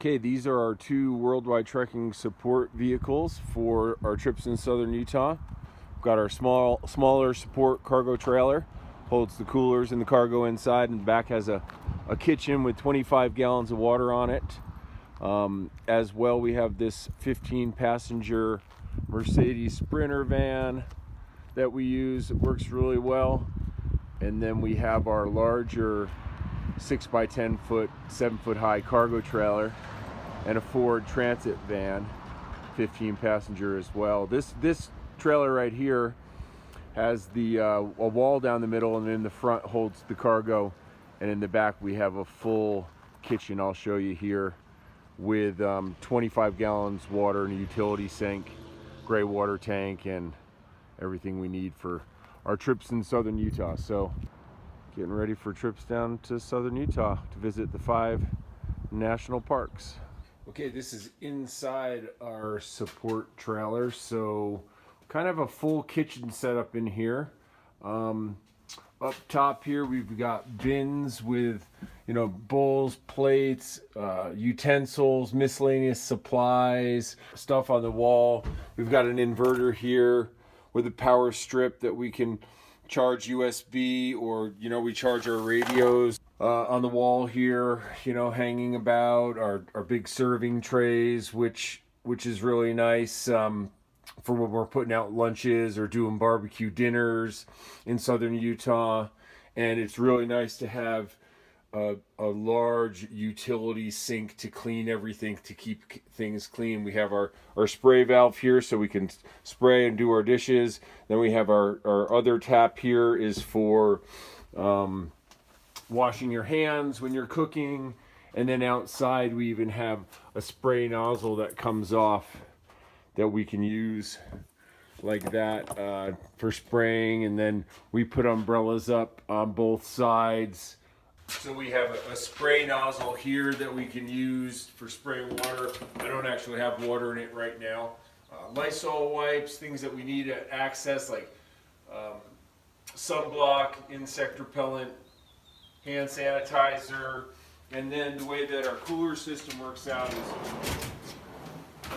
Okay, these are our two worldwide trekking support vehicles for our trips in southern Utah. We've got our smaller support cargo trailer, holds the coolers and the cargo inside, and the back has a kitchen with 25 gallons of water on it. As well, we have this 15-passenger Mercedes Sprinter van that we use. It works really well. And then we have our larger 6 by 10 foot, 7 foot high cargo trailer and a Ford Transit van, 15 passenger as well. This trailer right here has a wall down the middle, and in the front holds the cargo, and in the back we have a full kitchen I'll show you here with 25 gallons water and a utility sink, gray water tank, and everything we need for our trips in southern Utah. So getting ready for trips down to southern Utah to visit the 5 national parks. Okay, this is inside our support trailer, so kind of a full kitchen setup in here. Up top here we've got bins with, bowls, plates, utensils, miscellaneous supplies, stuff on the wall. We've got an inverter here with a power strip that we can charge USB, or we charge our radios. On the wall here, hanging about our big serving trays, which is really nice for when we're putting out lunches or doing barbecue dinners in southern Utah. And it's really nice to have a large utility sink to clean everything, to keep things clean. We have our spray valve here so we can spray and do our dishes. Then we have our other tap here is for washing your hands when you're cooking. And then outside we even have a spray nozzle that comes off that we can use like that for spraying. And then we put umbrellas up on both sides. So we have a spray nozzle here that we can use for spraying water. I don't actually have water in it right now. Lysol wipes, things that we need to access, like sunblock, insect repellent, hand sanitizer. And then the way that our cooler system works out is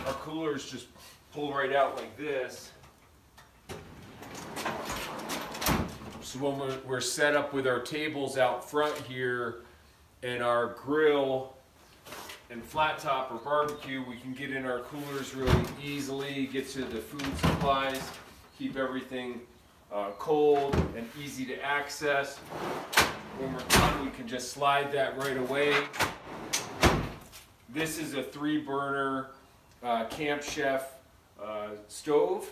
our coolers just pull right out like this. So when we're set up with our tables out front here and our grill and flat top or barbecue, we can get in our coolers really easily, get to the food supplies, keep everything cold and easy to access. When we're done, we can just slide that right away. This is a 3-burner Camp Chef stove.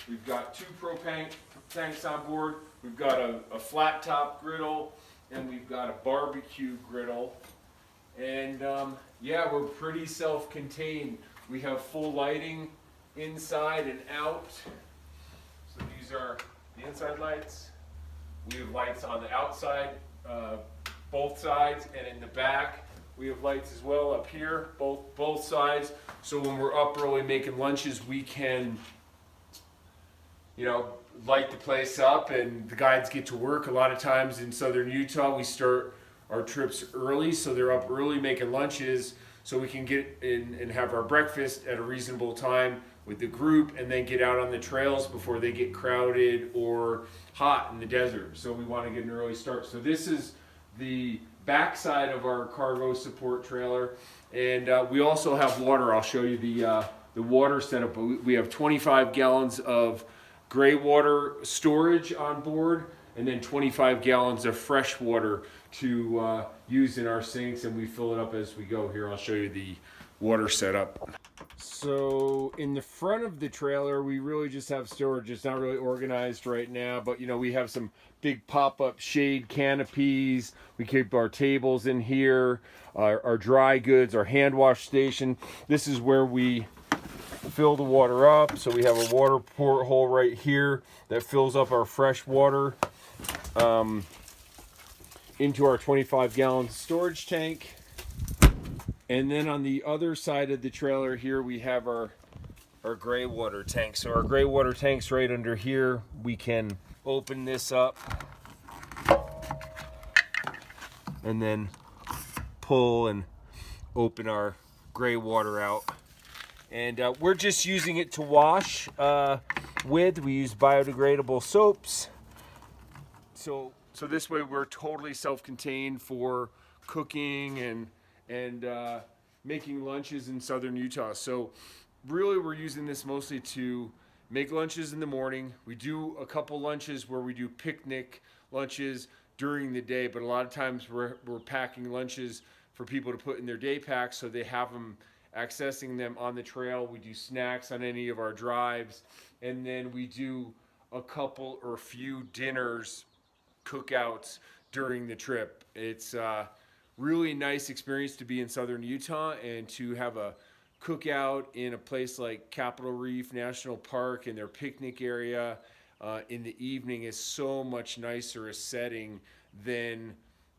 We've got 2 propane tanks on board. We've got a flat top griddle, and we've got a barbecue griddle. And yeah, we're pretty self-contained. We have full lighting inside and out. So these are the inside lights. We have lights on the outside, both sides, and in the back we have lights as well up here, both sides. So when we're up early making lunches, we can, light the place up and the guides get to work. A lot of times in southern Utah, we start our trips early, so they're up early making lunches, so we can get in and have our breakfast at a reasonable time with the group, and then get out on the trails before they get crowded or hot in the desert. So we want to get an early start. So this is the back side of our cargo support trailer, and we also have water. I'll show you the water setup. We have 25 gallons of gray water storage on board, and then 25 gallons of fresh water to use in our sinks, and we fill it up as we go. Here, I'll show you the water setup. So in the front of the trailer, we really just have storage. It's not really organized right now, but we have some big pop-up shade canopies. We keep our tables in here, our dry goods, our hand wash station. This is where we fill the water up. So we have a water porthole right here that fills up our fresh water into our 25 gallon storage tank. And then on the other side of the trailer here, we have our gray water tank. So our gray water tank's right under here. We can open this up and then pull and open our gray water out. And we're just using it to wash with. We use biodegradable soaps. So this way we're totally self-contained for cooking and making lunches in southern Utah. So really we're using this mostly to make lunches in the morning. We do a couple lunches where we do picnic lunches during the day, but a lot of times we're packing lunches for people to put in their day packs so they have them accessing them on the trail. We do snacks on any of our drives, and then we do a couple or a few dinners, cookouts during the trip. It's a really nice experience to be in southern Utah and to have a cookout in a place like Capitol Reef National Park in their picnic area in the evening is so much nicer a setting than,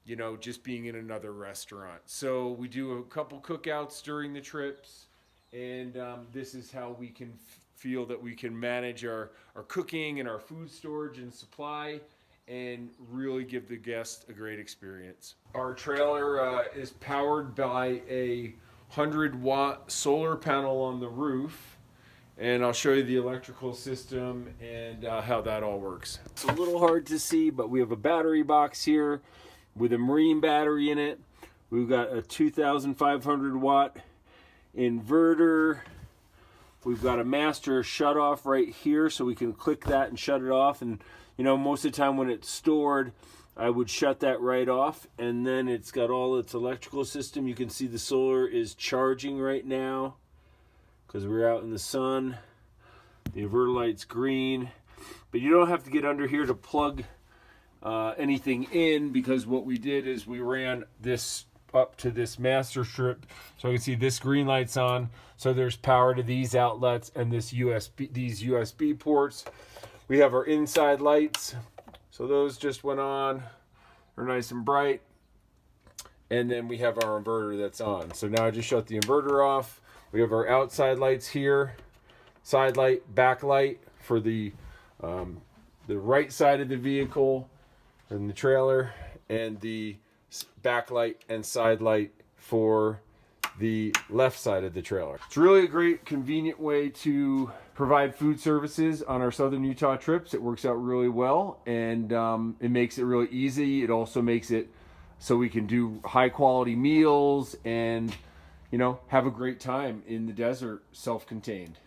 you know, just being in another restaurant. So we do a couple cookouts during the trips, and this is how we can feel that we can manage our cooking and our food storage and supply and really give the guest a great experience. Our trailer is powered by a 100-watt solar panel on the roof, and I'll show you the electrical system and how that all works. It's a little hard to see, but we have a battery box here with a marine battery in it. We've got a 2,500 watt inverter. We've got a master shut off right here, so we can click that and shut it off. And you know, most of the time when it's stored, I would shut that right off. And then it's got all its electrical system. You can see the solar is charging right now because we're out in the sun. The inverter light's green, but you don't have to get under here to plug anything in, because what we did is we ran this up to this master strip, so I can see this green light's on. So there's power to these outlets and these USB ports. We have our inside lights, so those just went on. They're nice and bright. And then we have our inverter that's on. So now I just shut the inverter off. We have our outside lights here, side light, back light for the right side of the vehicle and the trailer, and the backlight and side light for the left side of the trailer. It's really a great, convenient way to provide food services on our southern Utah trips. It works out really well, and it makes it really easy. It also makes it so we can do high quality meals and, you know, have a great time in the desert, self-contained.